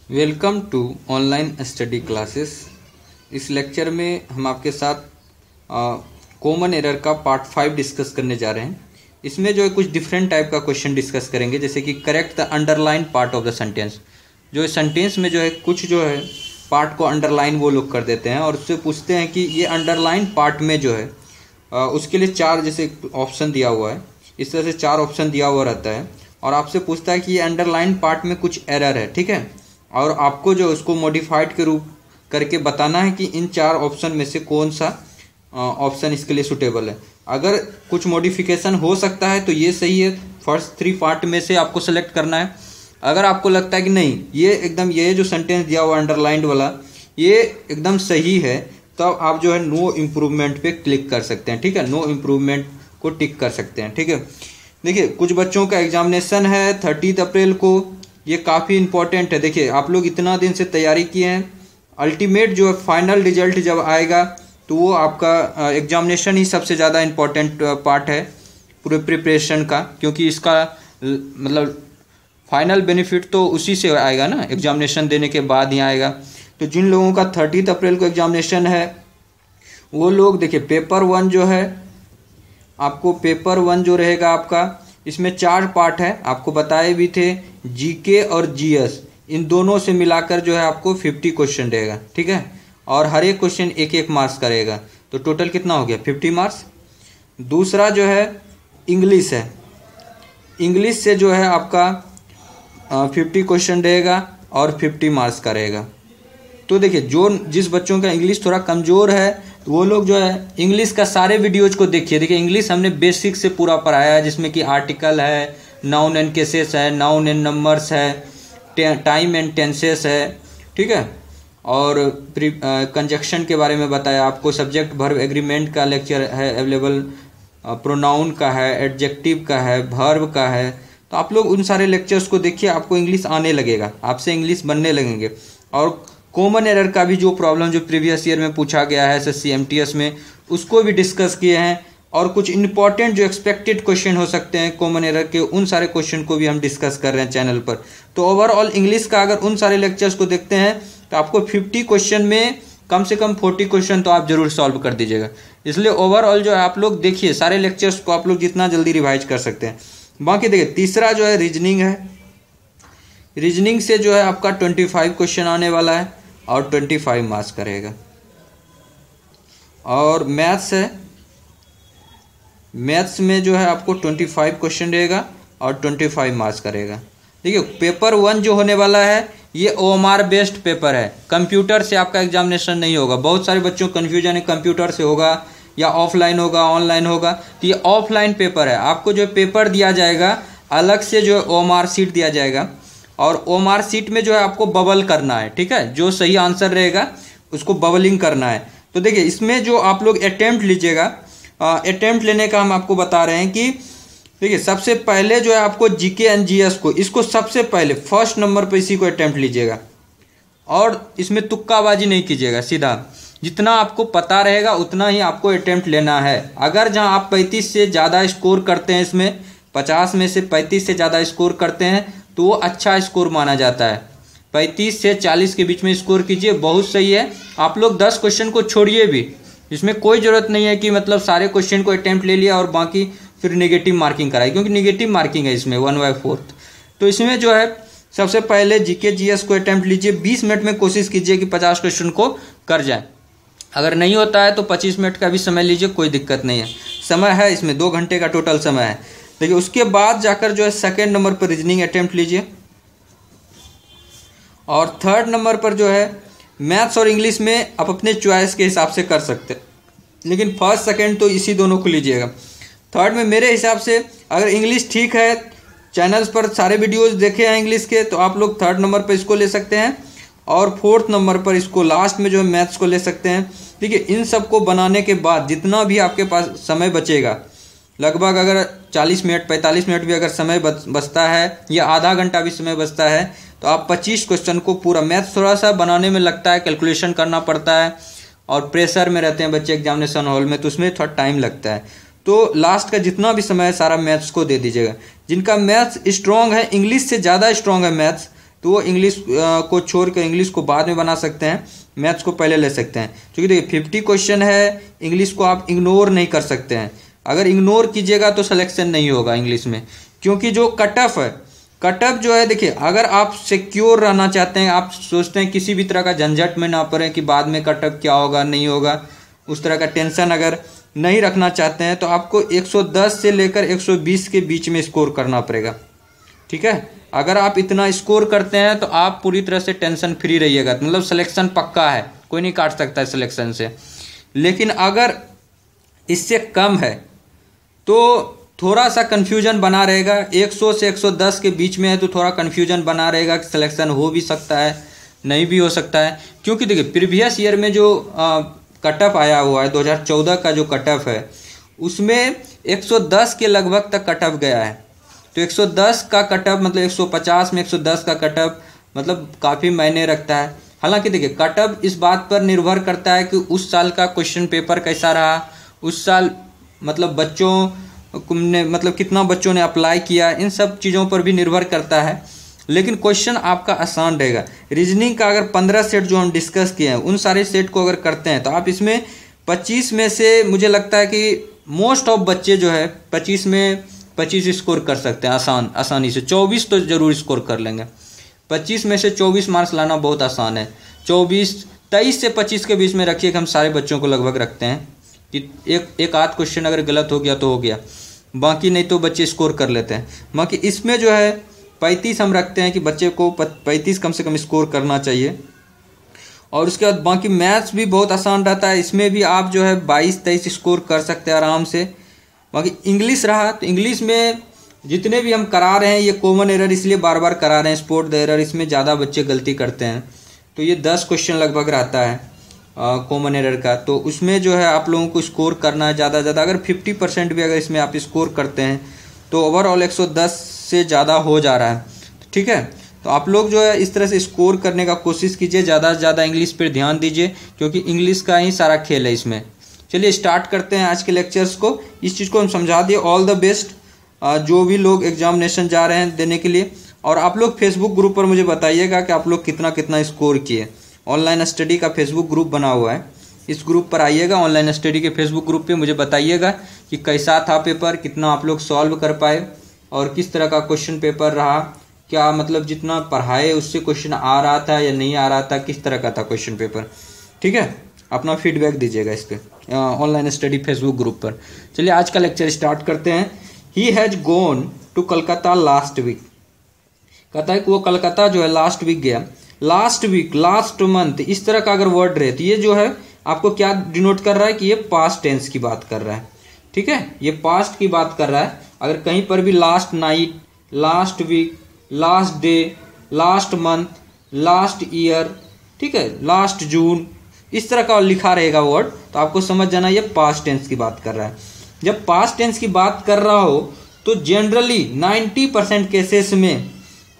Welcome to online study classes. इस lecture में हम आपके साथ कॉमन एरर का पार्ट 5 डिस्कस करने जा रहे हैं। इसमें जो है कुछ डिफरेंट टाइप का क्वेश्चन डिस्कस करेंगे, जैसे कि correct the underline part of the sentence. जो सेंटेंस में जो है कुछ जो है पार्ट को अंडरलाइन वो लोग कर देते हैं और उससे पूछते हैं कि ये अंडरलाइन पार्ट में जो है उसके लिए 4 जैसे ऑप्शन दिया हुआ है, इस तरह से 4 ऑप्शन दिया हुआ रहता है और आपसे पूछता है कि ये अंडरलाइन पार्ट में कुछ एरर है, ठीक है, और आपको जो उसको मॉडिफाइड के रूप करके बताना है कि इन 4 ऑप्शन में से कौन सा ऑप्शन इसके लिए सूटेबल है। अगर कुछ मॉडिफिकेशन हो सकता है तो ये सही है, फर्स्ट 3 पार्ट में से आपको सेलेक्ट करना है। अगर आपको लगता है कि नहीं ये एकदम ये जो सेंटेंस दिया हुआ अंडरलाइंड वाला ये एकदम सही है, तब आप जो है नो इम्प्रूवमेंट पे क्लिक कर सकते हैं, ठीक है, नो इम्प्रूवमेंट को टिक कर सकते हैं, ठीक है। देखिए कुछ बच्चों का एग्जामिनेशन है 30 अप्रैल को, ये काफ़ी इंपॉर्टेंट है। देखिए आप लोग इतना दिन से तैयारी किए हैं, अल्टीमेट जो है फाइनल रिजल्ट जब आएगा तो वो आपका एग्जामिनेशन ही सबसे ज़्यादा इम्पॉर्टेंट पार्ट है पूरे प्रिपरेशन का, क्योंकि इसका मतलब फाइनल बेनिफिट तो उसी से आएगा ना, एग्जामिनेशन देने के बाद ही आएगा। तो जिन लोगों का 30 अप्रैल को एग्जामिनेशन है वो लोग देखिए पेपर 1 जो है आपको, पेपर 1 जो रहेगा आपका, इसमें 4 पार्ट है, आपको बताए भी थे, जीके और जीएस, इन दोनों से मिलाकर जो है आपको 50 क्वेश्चन रहेगा, ठीक है, और हर एक क्वेश्चन 1-1 मार्क्स का रहेगा, तो टोटल कितना हो गया 50 मार्क्स। दूसरा जो है इंग्लिश है, इंग्लिश से जो है आपका 50 क्वेश्चन रहेगा और 50 मार्क्स का रहेगा। तो देखिए जो जिस बच्चों का इंग्लिश थोड़ा कमज़ोर है वो लोग जो है इंग्लिश का सारे वीडियोज को देखिए। देखिए इंग्लिश हमने बेसिक से पूरा पढ़ाया है, जिसमें कि आर्टिकल है, नाउन एंड केसेस है, नाउन एंड नंबर्स है, टाइम एंड टेंसेस है, ठीक है, और कंजक्शन के बारे में बताया आपको, सब्जेक्ट वर्ब एग्रीमेंट का लेक्चर है अवेलेबल, प्रोनाउन का है, एडजेक्टिव का है, वर्ब का है। तो आप लोग उन सारे लेक्चर्स को देखिए, आपको इंग्लिश आने लगेगा, आपसे इंग्लिश बनने लगेंगे। और कॉमन एरर का भी जो प्रॉब्लम जो प्रीवियस ईयर में पूछा गया है एसएससी एमटीएस में, उसको भी डिस्कस किए हैं, और कुछ इंपॉर्टेंट जो एक्सपेक्टेड क्वेश्चन हो सकते हैं कॉमन एरर के, उन सारे क्वेश्चन को भी हम डिस्कस कर रहे हैं चैनल पर। तो ओवरऑल इंग्लिश का अगर उन सारे लेक्चर्स को देखते हैं तो आपको 50 क्वेश्चन में कम से कम 40 क्वेश्चन तो आप जरूर सॉल्व कर दीजिएगा। इसलिए ओवरऑल जो है आप लोग देखिए सारे लेक्चर्स को आप लोग जितना जल्दी रिवाइज कर सकते हैं। बाकी देखिए तीसरा जो है रीजनिंग है, रीजनिंग से जो है आपका 25 क्वेश्चन आने वाला है और 25 मार्क्स का रहेगा। और मैथ्स है, मैथ्स में जो है आपको 25 क्वेश्चन रहेगा और 25 मार्क्स का रहेगा। देखिए पेपर 1 जो होने वाला है ये ओएमआर बेस्ड पेपर है, कंप्यूटर से आपका एग्जामिनेशन नहीं होगा। बहुत सारे बच्चों को कन्फ्यूजन है कंप्यूटर से होगा या ऑफलाइन होगा, ऑनलाइन होगा, तो ये ऑफलाइन पेपर है। आपको जो पेपर दिया जाएगा अलग से जो ओएमआर सीट दिया जाएगा, और ओएमआर सीट में जो है आपको बबल करना है, ठीक है, जो सही आंसर रहेगा उसको बबलिंग करना है। तो देखिए इसमें जो आप लोग अटेम्प्ट लीजिएगा, अटेम्प्ट लेने का हम आपको बता रहे हैं कि देखिए सबसे पहले जो है आपको जीके एंड जीएस को, इसको सबसे पहले फर्स्ट नंबर पर इसी को अटेम्प्ट लीजिएगा, और इसमें तुक्काबाजी नहीं कीजिएगा, सीधा जितना आपको पता रहेगा उतना ही आपको अटेम्प्ट लेना है। अगर जहां आप 35 से ज़्यादा स्कोर करते हैं, इसमें 50 में से 35 से ज़्यादा स्कोर करते हैं तो वो अच्छा स्कोर माना जाता है। 35 से 40 के बीच में स्कोर कीजिए, बहुत सही है। आप लोग 10 क्वेश्चन को छोड़िए भी, इसमें कोई ज़रूरत नहीं है कि मतलब सारे क्वेश्चन को अटेम्प्ट ले लिया और बाकी फिर नेगेटिव मार्किंग कराई, क्योंकि नेगेटिव मार्किंग है इसमें 1/4। तो इसमें जो है सबसे पहले जीके जीएस को अटेम्प्ट लीजिए, 20 मिनट में कोशिश कीजिए कि 50 क्वेश्चन को कर जाए। अगर नहीं होता है तो 25 मिनट का भी समय लीजिए, कोई दिक्कत नहीं है, समय है इसमें, 2 घंटे का टोटल समय है। देखिए उसके बाद जाकर जो है सेकेंड नंबर पर रीजनिंग अटेम्प्ट लीजिए, और थर्ड नंबर पर जो है मैथ्स और इंग्लिश में आप अपने चॉइस के हिसाब से कर सकते हैं, लेकिन फर्स्ट सेकेंड तो इसी दोनों को लीजिएगा। थर्ड में मेरे हिसाब से अगर इंग्लिश ठीक है, चैनल्स पर सारे वीडियोस देखे हैं इंग्लिश के, तो आप लोग थर्ड नंबर पर इसको ले सकते हैं, और फोर्थ नंबर पर इसको लास्ट में जो है मैथ्स को ले सकते हैं। देखिए इन सब को बनाने के बाद जितना भी आपके पास समय बचेगा, लगभग अगर 40 मिनट 45 मिनट भी अगर समय बचता है या आधा घंटा भी समय बचता है, तो आप 25 क्वेश्चन को पूरा, मैथ्स थोड़ा सा बनाने में लगता है, कैलकुलेशन करना पड़ता है, और प्रेशर में रहते हैं बच्चे एग्जामिनेशन हॉल में, तो उसमें थोड़ा टाइम लगता है। तो लास्ट का जितना भी समय है सारा मैथ्स को दे दीजिएगा। जिनका मैथ्स स्ट्रॉन्ग है, इंग्लिश से ज़्यादा स्ट्रॉन्ग है मैथ्स, तो वो इंग्लिश को छोड़ कर इंग्लिश को बाद में बना सकते हैं, मैथ्स को पहले ले सकते हैं। क्योंकि देखिए 50 क्वेश्चन है, इंग्लिश को आप इग्नोर नहीं कर सकते हैं। अगर इग्नोर कीजिएगा तो सिलेक्शन नहीं होगा इंग्लिश में, क्योंकि जो कट ऑफ है, कट ऑफ जो है देखिए, अगर आप सिक्योर रहना चाहते हैं, आप सोचते हैं किसी भी तरह का झंझट में ना पड़े कि बाद में कट ऑफ क्या होगा नहीं होगा, उस तरह का टेंशन अगर नहीं रखना चाहते हैं, तो आपको 110 से लेकर 120 के बीच में स्कोर करना पड़ेगा। ठीक है, अगर आप इतना स्कोर करते हैं तो आप पूरी तरह से टेंशन फ्री रहिएगा, मतलब सिलेक्शन पक्का है, कोई नहीं काट सकता है सिलेक्शन से। लेकिन अगर इससे कम है तो थोड़ा सा कन्फ्यूजन बना रहेगा। 100 से 110 के बीच में है तो थोड़ा कन्फ्यूजन बना रहेगा कि सिलेक्शन हो भी सकता है, नहीं भी हो सकता है। क्योंकि देखिए प्रीवियस ईयर में जो कट ऑफ आया हुआ है 2014 का जो कट ऑफ है, उसमें 110 के लगभग तक कट ऑफ गया है। तो 110 का कट ऑफ मतलब 150 में 110 का कट ऑफ मतलब काफ़ी मायने रखता है। हालांकि देखिए कट ऑफ इस बात पर निर्भर करता है कि उस साल का क्वेश्चन पेपर कैसा रहा, उस साल मतलब बच्चों ने मतलब कितना बच्चों ने अप्लाई किया, इन सब चीज़ों पर भी निर्भर करता है। लेकिन क्वेश्चन आपका आसान रहेगा। रीजनिंग का अगर 15 सेट जो हम डिस्कस किए हैं, उन सारे सेट को अगर करते हैं तो आप इसमें 25 में से मुझे लगता है कि मोस्ट ऑफ बच्चे जो है 25 में 25 स्कोर कर सकते हैं आसानी से। 24 तो ज़रूर स्कोर कर लेंगे। 25 में से 24 मार्क्स लाना बहुत आसान है। 23 से 25 के बीच में रखिए कि हम सारे बच्चों को लगभग रखते हैं कि एक आध क्वेश्चन अगर गलत हो गया तो हो गया, बाकी नहीं तो बच्चे स्कोर कर लेते हैं। बाकी इसमें जो है 35 हम रखते हैं कि बच्चे को 35 कम से कम स्कोर करना चाहिए। और उसके बाद बाकी मैथ्स भी बहुत आसान रहता है, इसमें भी आप जो है 22-23 स्कोर कर सकते हैं आराम से। बाकी इंग्लिश रहा तो इंग्लिश में जितने भी हम करा रहे हैं ये कॉमन एरर इसलिए बार बार करा रहे हैं, स्पॉट द एरर, इसमें ज़्यादा बच्चे गलती करते हैं। तो ये 10 क्वेश्चन लगभग रहता है कॉमन एरर का। तो उसमें जो है आप लोगों को स्कोर करना है ज़्यादा ज़्यादा। अगर 50% भी अगर इसमें आप स्कोर करते हैं तो ओवरऑल 110 से ज़्यादा हो जा रहा है। ठीक है, तो आप लोग जो है इस तरह से स्कोर करने का कोशिश कीजिए, ज़्यादा से ज़्यादा इंग्लिश पर ध्यान दीजिए, क्योंकि इंग्लिश का ही सारा खेल है इसमें। चलिए स्टार्ट करते हैं आज के लेक्चर्स को। इस चीज़ को हम समझा दिए। ऑल द बेस्ट जो भी लोग एग्जामिनेशन जा रहे हैं देने के लिए। और आप लोग फेसबुक ग्रुप पर मुझे बताइएगा कि आप लोग कितना कितना स्कोर किए। ऑनलाइन स्टडी का फेसबुक ग्रुप बना हुआ है, इस ग्रुप पर आइएगा। ऑनलाइन स्टडी के फेसबुक ग्रुप पे मुझे बताइएगा कि कैसा था पेपर, कितना आप लोग सॉल्व कर पाए और किस तरह का क्वेश्चन पेपर रहा, क्या मतलब जितना पढ़ाए उससे क्वेश्चन आ रहा था या नहीं आ रहा था, किस तरह का था क्वेश्चन पेपर। ठीक है, अपना फीडबैक दीजिएगा इस पर ऑनलाइन स्टडी फेसबुक ग्रुप पर। चलिए आज का लेक्चर स्टार्ट करते हैं। He has gone to Calcutta last week. कहता है कि वो कलकत्ता जो है लास्ट वीक गया। लास्ट वीक, लास्ट मंथ, इस तरह का अगर वर्ड रहे तो ये जो है आपको क्या डिनोट कर रहा है कि ये पास्ट टेंस की बात कर रहा है। ठीक है, ये पास्ट की बात कर रहा है। अगर कहीं पर भी last night, last week, last day, last month, last year, ठीक है, लास्ट जून, इस तरह का लिखा रहेगा वर्ड तो आपको समझ जाना ये पास्ट टेंस की बात कर रहा है। जब पास्ट टेंस की बात कर रहा हो तो जनरली 90% केसेस में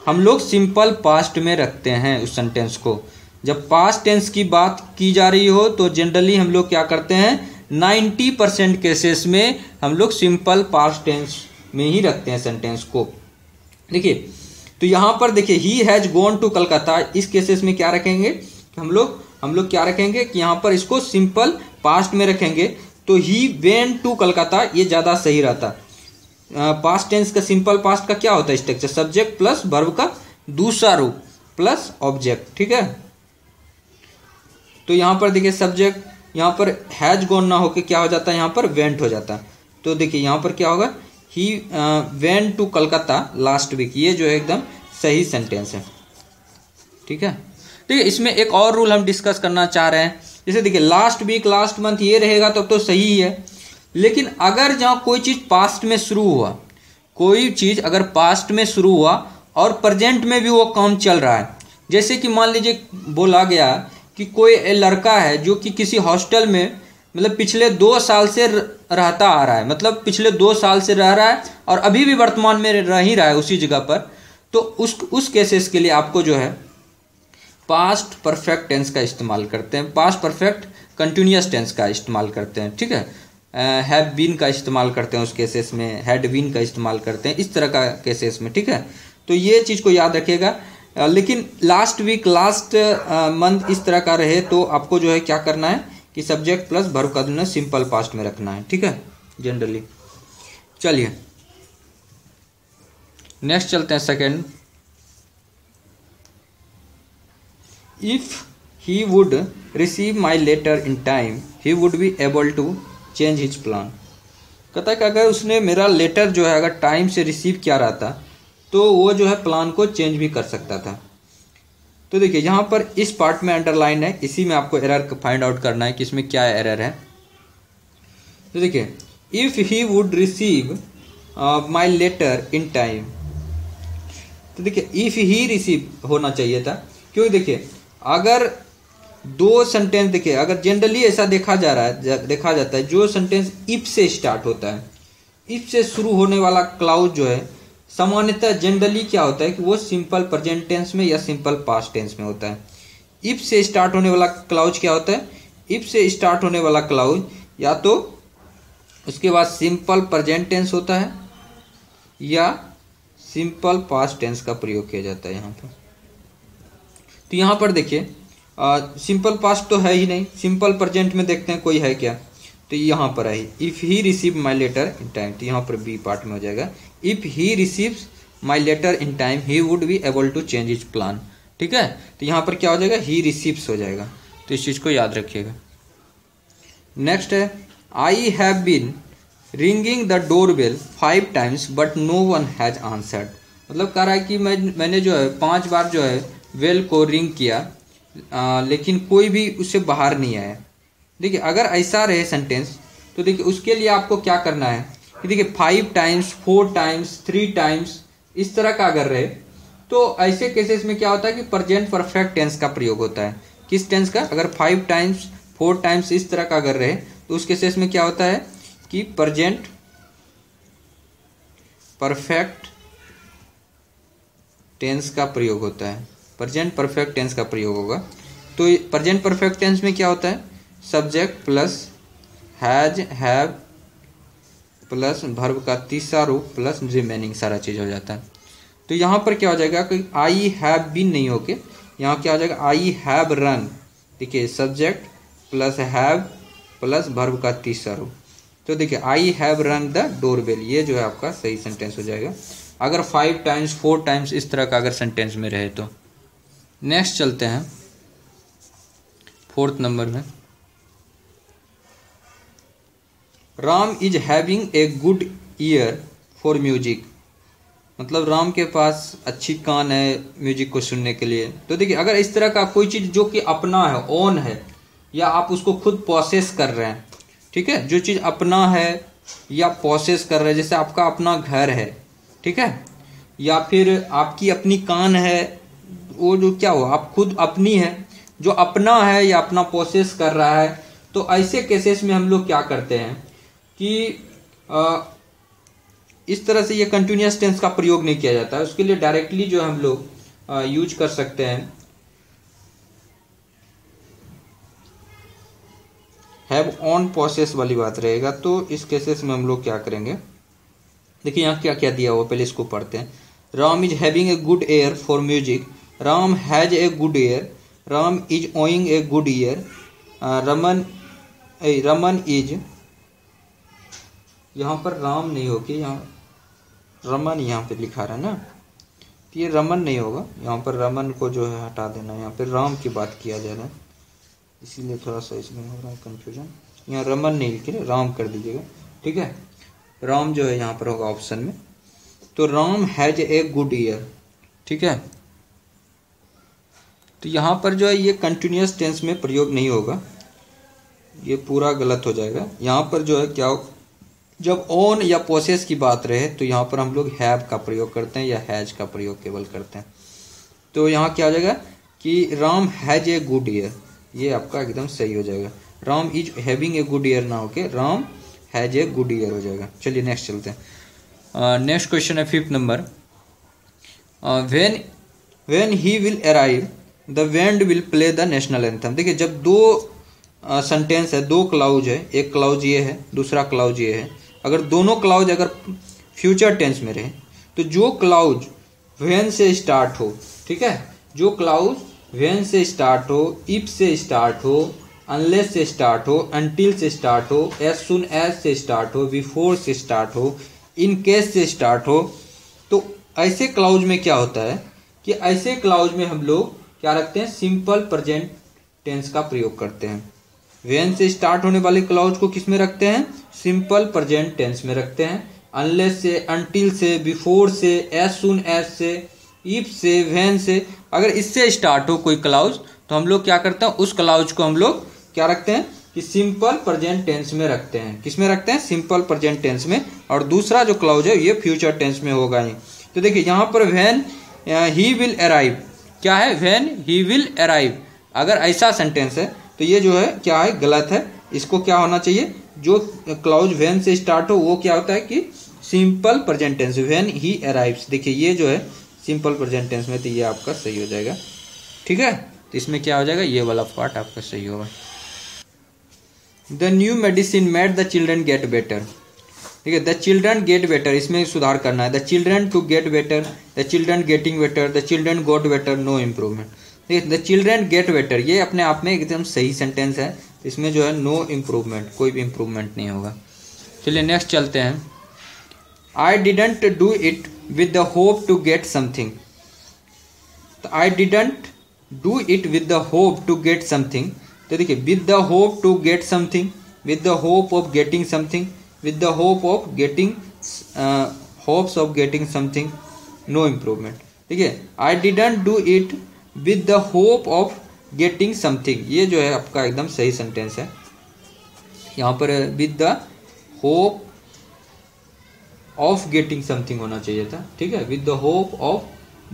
हम लोग सिंपल पास्ट में रखते हैं उस सेंटेंस को। जब पास्ट टेंस की बात की जा रही हो तो जनरली हम लोग क्या करते हैं, 90% केसेस में हम लोग सिंपल पास्ट टेंस में ही रखते हैं सेंटेंस को। देखिए तो यहाँ पर देखिए he has gone to Calcutta, इस केसेस में क्या रखेंगे हम लोग क्या रखेंगे कि यहाँ पर इसको सिंपल पास्ट में रखेंगे। तो ही वेंट टू कलकत्ता ये ज़्यादा सही रहता। पास्ट टेंस का सिंपल पास्ट का क्या होता है स्ट्रक्चर, सब्जेक्ट प्लस वर्ब का दूसरा रूप प्लस ऑब्जेक्ट। ठीक है, तो यहाँ पर देखिए सब्जेक्ट यहाँ पर हैज गॉन ना होके क्या हो जाता है, यहाँ पर वेंट हो जाता है। तो देखिए यहाँ पर क्या होगा, he went to Calcutta last week, ये जो है एकदम सही सेंटेंस है। ठीक है, ठीक है, इसमें एक और रूल हम डिस्कस करना चाह रहे हैं। जैसे देखिए लास्ट वीक, लास्ट मंथ ये रहेगा तब तो सही ही है। लेकिन अगर जहाँ कोई चीज़ पास्ट में शुरू हुआ, कोई चीज़ अगर पास्ट में शुरू हुआ और प्रेजेंट में भी वो काम चल रहा है, जैसे कि मान लीजिए बोला गया कि कोई लड़का है जो कि किसी हॉस्टल में मतलब पिछले 2 साल से रहता आ रहा है, मतलब पिछले 2 साल से रह रहा है और अभी भी वर्तमान में रह ही रहा है उसी जगह पर, तो उस केसेस के लिए आपको जो है पास्ट परफेक्ट टेंस का इस्तेमाल करते हैं, पास्ट परफेक्ट कंटिन्यूअस टेंस का इस्तेमाल करते हैं। ठीक है, हैव बीन का इस्तेमाल करते हैं उस केसेस में, हैड बीन का इस्तेमाल करते हैं इस तरह का केसेस में। ठीक है, तो ये चीज़ को याद रखिएगा। लेकिन लास्ट वीक लास्ट मंथ इस तरह का रहे तो आपको जो है क्या करना है कि सब्जेक्ट प्लस वर्ब का तुलना सिंपल पास्ट में रखना है, ठीक है, जनरली। चलिए नेक्स्ट चलते हैं second. If he would receive my letter in time he would be able to change his plan. कहता है कि अगर उसने मेरा लेटर जो है अगर टाइम से रिसीव किया रहता तो वो जो है प्लान को चेंज भी कर सकता था। तो देखिए यहाँ पर इस पार्ट में अंडरलाइन है, इसी में आपको एरर फाइंड आउट करना है कि इसमें क्या एरर है। तो देखिए if he would receive my letter in time, तो देखिए इफ ही रिसीव होना चाहिए था, क्योंकि देखिए अगर दो सेंटेंस, देखिए अगर जनरली ऐसा देखा जाता है जो सेंटेंस इफ से स्टार्ट होता है, इफ से शुरू होने वाला क्लाउज जो है सामान्यतः जनरली क्या होता है कि वो सिंपल प्रेजेंट टेंस में या सिंपल पास्ट टेंस में होता है। इफ से स्टार्ट होने वाला क्लाउज क्या होता है, इफ से स्टार्ट होने वाला क्लाउज या तो उसके बाद सिंपल प्रेजेंट टेंस होता है या सिंपल पास्ट टेंस का प्रयोग किया जाता है यहाँ पर। तो यहाँ पर देखिए सिंपल पास्ट तो है ही नहीं, सिंपल प्रेजेंट में देखते हैं कोई है क्या, तो यहाँ पर है if he receive my letter in time, तो यहाँ पर बी पार्ट में हो जाएगा if he receives my letter in time he would be able to change his plan, ठीक है। तो यहाँ पर क्या हो जाएगा, ही रिसीव्स हो जाएगा, तो इस चीज को याद रखिएगा। नेक्स्ट है I have been ringing the door bell 5 times but no one has answered. मतलब कह रहा है कि मैंने जो है 5 बार जो है बेल को रिंग किया लेकिन कोई भी उससे बाहर नहीं आया। देखिए अगर ऐसा रहे सेंटेंस तो देखिए उसके लिए आपको क्या करना है कि देखिए 5 times 4 times 3 times इस तरह का अगर रहे तो ऐसे केसेस में क्या होता है कि प्रेजेंट परफेक्ट टेंस का प्रयोग होता है। किस टेंस का, अगर 5 times 4 times इस तरह का अगर रहे तो उस केसेस में क्या होता है कि प्रेजेंट परफेक्ट टेंस का प्रयोग होता है, प्रेजेंट परफेक्ट टेंस का प्रयोग होगा। तो प्रेजेंट परफेक्ट टेंस में क्या होता है, subject plus has have plus verb का तीसरा रूप प्लस रिमेनिंग सारा चीज हो जाता है। तो यहाँ पर क्या हो जाएगा कि आई हैव बीन नहीं होके यहाँ क्या हो जाएगा आई हैव रन। देखिए subject plus have plus verb का तीसरा रूप, तो देखिए I have run the door bell, ये जो है आपका सही सेंटेंस हो जाएगा अगर 5 times 4 times इस तरह का अगर सेंटेंस में रहे तो। नेक्स्ट चलते हैं 4th नंबर में। Ram is having a good year for music, मतलब राम के पास अच्छी कान है म्यूजिक को सुनने के लिए। तो देखिए अगर इस तरह का कोई चीज जो कि अपना है, ओन है, या आप उसको खुद प्रोसेस कर रहे हैं, ठीक है, जो चीज अपना है या प्रोसेस कर रहे हैं, जैसे आपका अपना घर है, ठीक है, या फिर आपकी अपनी कान है, वो जो क्या हो आप खुद अपनी है, जो अपना है या अपना प्रोसेस कर रहा है, तो ऐसे केसेस में हम लोग क्या करते हैं कि इस तरह से ये कंटिन्यूअस टेंस का प्रयोग नहीं किया जाता है। उसके लिए डायरेक्टली जो हम लोग यूज कर सकते हैं हैव ऑन प्रोसेस वाली बात रहेगा। तो इस केसेस में हम लोग क्या करेंगे, देखिए यहाँ क्या क्या दिया हुआ, पहले इसको पढ़ते हैं। Ram is having a good year for music, Ram has a good year, Ram is owing a good year, Raman is, यहाँ पर राम नहीं होगी, यहाँ रमन यहाँ पे लिखा रहा है ना, तो ये रमन नहीं होगा, यहाँ पर रमन को जो है हटा देना, यहाँ पे राम की बात किया जा रहा है, इसीलिए थोड़ा सा इसमें हो रहा है कंफ्यूजन। यहाँ रमन नहीं लिख के राम कर दीजिएगा, ठीक है, राम जो है यहाँ पर होगा ऑप्शन में। तो Ram has a good year, ठीक है, तो यहाँ पर जो है ये कंटिन्यूअस टेंस में प्रयोग नहीं होगा, ये पूरा गलत हो जाएगा। यहाँ पर जो है क्या, जब ऑन या प्रोसेस की बात रहे तो यहाँ पर हम लोग हैव का प्रयोग करते हैं या हैज का प्रयोग केवल करते हैं। तो यहाँ क्या हो जाएगा कि Ram has a good year, ये आपका एकदम सही हो जाएगा। Ram is having a good year ना होके Ram has a good year हो जाएगा। चलिए नेक्स्ट चलते हैं। नेक्स्ट क्वेश्चन है 5th number. When he will arrive the band will play the national anthem. देखिए जब दो सेंटेंस है, दो क्लाउज है, एक क्लाउज ये है दूसरा क्लाउज ये है, अगर दोनों क्लाउज अगर फ्यूचर टेंस में रहे तो जो क्लाउज व्हेन से स्टार्ट हो, ठीक है, जो क्लाउज व्हेन से स्टार्ट हो, इफ से स्टार्ट हो, अनलेस से स्टार्ट हो, अनटिल से स्टार्ट हो, एज सुन एज से स्टार्ट हो, बिफोर से स्टार्ट हो, इन केस से स्टार्ट हो। तो ऐसे क्लाउज में क्या होता है कि ऐसे क्लाउज में हम लोग क्या रखते हैं, सिंपल प्रेजेंट टेंस का प्रयोग करते हैं। व्हेन से स्टार्ट होने वाले क्लाउज को किस में रखते हैं, सिंपल प्रेजेंट टेंस में रखते हैं। अनलेस से, अनटिल से, बिफोर से, एज सुन एज से, इफ से, व्हेन से, अगर इससे स्टार्ट हो कोई क्लाउज तो हम लोग क्या करते हैं, उस क्लाउज को हम लोग क्या रखते हैं कि सिंपल प्रेजेंट टेंस में रखते हैं। किस में रखते हैं, सिंपल प्रेजेंट टेंस में। और दूसरा जो क्लाउज है ये फ्यूचर टेंस में होगा ही। तो देखिए यहाँ पर व्हेन ही विल अराइव, क्या है, व्हेन ही विल अराइव। अगर ऐसा सेंटेंस है तो ये जो है क्या है, गलत है। इसको क्या होना चाहिए, जो क्लाउज व्हेन से स्टार्ट हो वो क्या होता है कि simple present tense, when he arrives. देखिए ये जो है सिंपल प्रेजेंट टेंस में, तो ये आपका सही हो जाएगा। ठीक है, तो इसमें क्या हो जाएगा, ये वाला पार्ट आपका सही होगा। The new medicine made the children get better. ठीक है, द चिल्ड्रन गेट बेटर, इसमें सुधार करना है। The children to get better, the children getting better, the children got better, no improvement. The children get better, ये अपने आप में एकदम सही सेंटेंस है। इसमें जो है नो इम्प्रूवमेंट, कोई भी इम्प्रूवमेंट नहीं होगा। चलिए नेक्स्ट चलते हैं। I didn't do it with the hope to get something. तो I didn't do it with the hope to get something. तो देखिए, with the hope to get something, with the hope of getting something, with the hope of getting, hopes of getting something, no improvement. ठीक है, I didn't do it with the hope of getting something, ये जो है आपका एकदम सही sentence है। यहाँ पर with the hope of getting something होना चाहिए था। ठीक है, with the hope of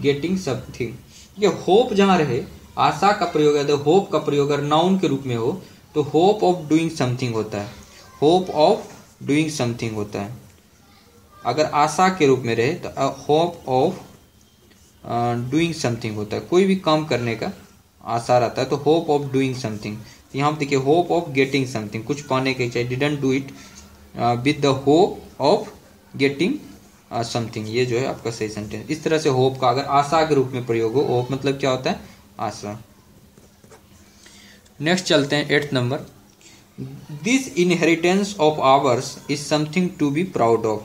getting something. ये होप जहां रहे, आशा का प्रयोग है, तो होप का प्रयोग अगर नाउन के रूप में हो तो होप ऑफ डूइंग समथिंग होता है, होप ऑफ डूइंग समथिंग होता है। अगर आशा के रूप में रहे तो होप ऑफ डूइंग समथिंग होता है। कोई भी काम करने का आशा रहता है तो होप ऑफ डूइंग समथिंग। यहाँ पर देखिए, होप ऑफ गेटिंग समथिंग, कुछ पाने के चाहिए। Didn't do it with the hope of getting something, ये जो है आपका सही सेंटेंस। इस तरह से होप का अगर आशा के रूप में प्रयोग हो, होप मतलब क्या होता है, आशा। नेक्स्ट चलते हैं 8th number. This inheritance of ours is something to be proud of.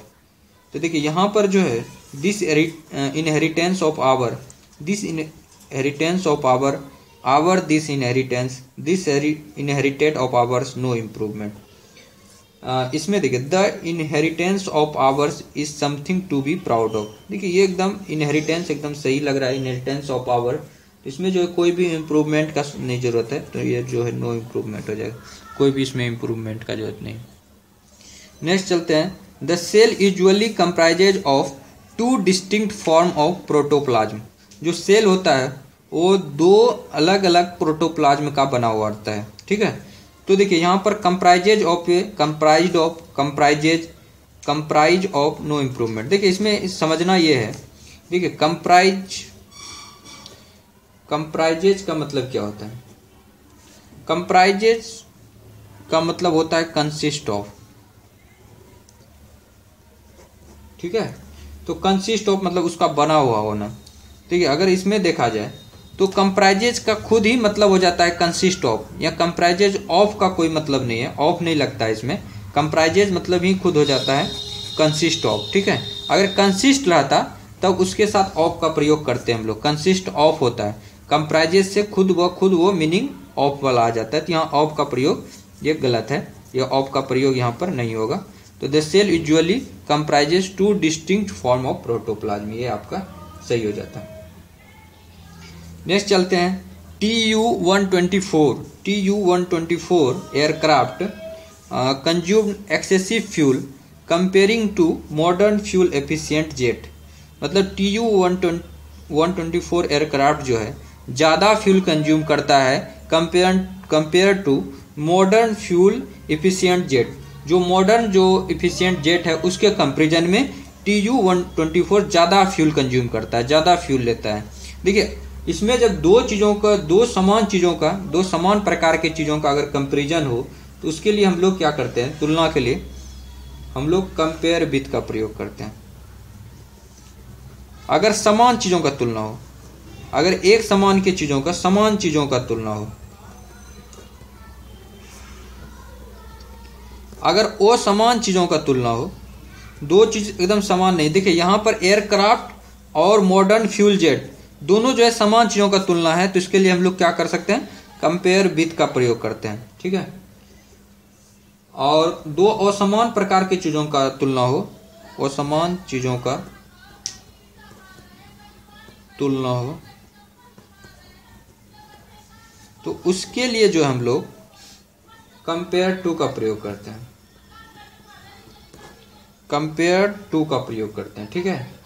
तो देखिए यहाँ पर जो है this inheritance of our, this inheritance of our, our this inheritance, this inherited of ours, no improvement. इसमें देखिए, the inheritance of ours is something to be proud of. देखिए ये एकदम इनहेरिटेंस एकदम सही लग रहा है, इनहेरिटेंस ऑफ आवर। इसमें जो है कोई भी इम्प्रूवमेंट का नहीं जरूरत है, तो ये जो है नो इम्प्रूवमेंट हो जाएगा, कोई भी इसमें इम्प्रूवमेंट का जरूरत नहीं। नेक्स्ट चलते हैं। The cell usually comprises of two distinct form of protoplasm. जो सेल होता है वो दो अलग अलग प्रोटोप्लाज्म का बना हुआ होता है। ठीक है, तो देखिए यहाँ पर comprises of, comprised of, comprise of, no improvement. देखिए इसमें समझना ये है, देखिए कंप्राइजेज का मतलब क्या होता है, कंप्राइजेज का मतलब होता है कंसिस्ट ऑफ। ठीक है, तो कंसिस्ट ऑफ मतलब उसका बना हुआ होना। ठीक है, अगर इसमें देखा जाए तो कंप्राइजेज का खुद ही मतलब हो जाता है कंसिस्ट ऑफ, या कंप्राइजेज ऑफ का कोई मतलब नहीं है, ऑफ नहीं लगता है इसमें। कंप्राइजेज मतलब ही खुद हो जाता है कंसिस्ट ऑफ। ठीक है, अगर कंसिस्ट रहता तब उसके साथ ऑफ का प्रयोग करते हैं हम लोग, कंसिस्ट ऑफ होता है। कंप्राइजेज से खुद वो मीनिंग ऑफ वाला आ जाता है, तो यहाँ ऑफ का प्रयोग ये गलत है, ये ऑफ का प्रयोग यहाँ पर नहीं होगा। तो the cell usually comprises two distinct form of protoplasm, ये आपका सही हो जाता है। नेक्स्ट चलते हैं। TU-124 aircraft consumed excessive fuel comparing to modern fuel efficient jet. मतलब TU-124 एयरक्राफ्ट जो है ज़्यादा फ्यूल कंज्यूम करता है compare to modern fuel efficient jet. जो मॉडर्न जो एफिशिएंट जेट है उसके कंपेरिजन में TU-124 ज़्यादा फ्यूल कंज्यूम करता है, ज़्यादा फ्यूल लेता है। देखिए इसमें जब दो समान प्रकार के चीज़ों का अगर कंपेरिजन हो तो उसके लिए हम लोग क्या करते हैं, तुलना के लिए हम लोग कंपेयर विथ का प्रयोग करते हैं। अगर समान चीज़ों का तुलना हो अगर एक समान की चीजों का समान चीजों का तुलना हो, अगर असमान चीजों का तुलना हो, दो चीज एकदम समान नहीं। देखिए यहां पर एयरक्राफ्ट और मॉडर्न फ्यूल जेट दोनों जो है समान चीजों का तुलना है, तो इसके लिए हम लोग क्या कर सकते हैं, कंपेयर विथ का प्रयोग करते हैं, ठीक है। और दो असमान प्रकार की चीजों का तुलना हो, असमान चीजों का तुलना हो, तो उसके लिए जो हम लोग कंपेयर टू का प्रयोग करते हैं, कंपेयर टू का प्रयोग करते हैं, ठीक है।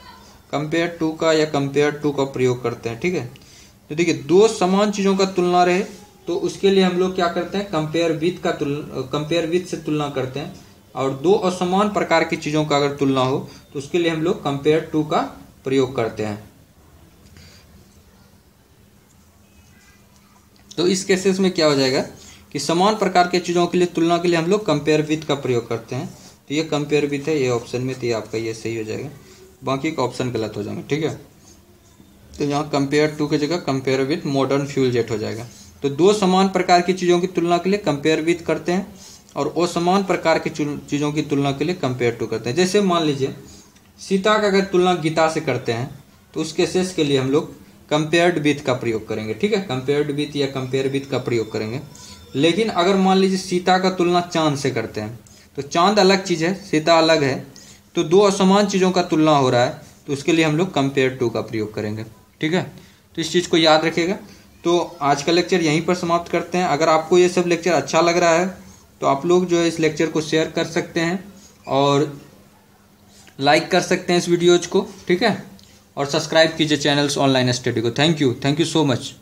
कंपेयर टू का या कंपेयर टू का प्रयोग करते हैं, ठीक है। तो देखिए दो समान चीजों का तुलना रहे तो उसके लिए हम लोग क्या करते हैं, कंपेयर विथ से तुलना करते हैं। और दो असमान प्रकार की चीजों का अगर तुलना हो तो उसके लिए हम लोग कंपेयर टू का प्रयोग करते हैं। तो इस केसेस में क्या हो जाएगा कि समान प्रकार के चीजों के लिए तुलना के लिए हम लोग कंपेयर विथ का प्रयोग करते हैं। तो ये कंपेयर विथ है, ये ऑप्शन में, तो ये आपका ये सही हो जाएगा, बाकी का ऑप्शन गलत हो जाएंगे, ठीक है। तो यहाँ कंपेयर टू की जगह compare with modern fuel jet हो जाएगा। तो दो समान प्रकार की चीजों की तुलना के लिए कंपेयर विथ करते हैं और असमान प्रकार की चीजों की तुलना के लिए कंपेयर टू करते हैं। जैसे मान लीजिए सीता का अगर तुलना गीता से करते हैं तो उस केसेस के लिए हम लोग कंपेयर्ड विथ का प्रयोग करेंगे, ठीक है। कंपेयर्ड विथ या कंपेयर विथ का प्रयोग करेंगे। लेकिन अगर मान लीजिए सीता का तुलना चांद से करते हैं, तो चांद अलग चीज है, सीता अलग है, तो दो असमान चीजों का तुलना हो रहा है, तो उसके लिए हम लोग कंपेयर टू का प्रयोग करेंगे, ठीक है। तो इस चीज को याद रखिएगा। तो आज का लेक्चर यहीं पर समाप्त करते हैं। अगर आपको ये सब लेक्चर अच्छा लग रहा है तो आप लोग जो है इस लेक्चर को शेयर कर सकते हैं और लाइक कर सकते हैं इस वीडियोज को, ठीक है। और सब्सक्राइब कीजिए चैनल्स ऑनलाइन स्टडी को। Thank you so much.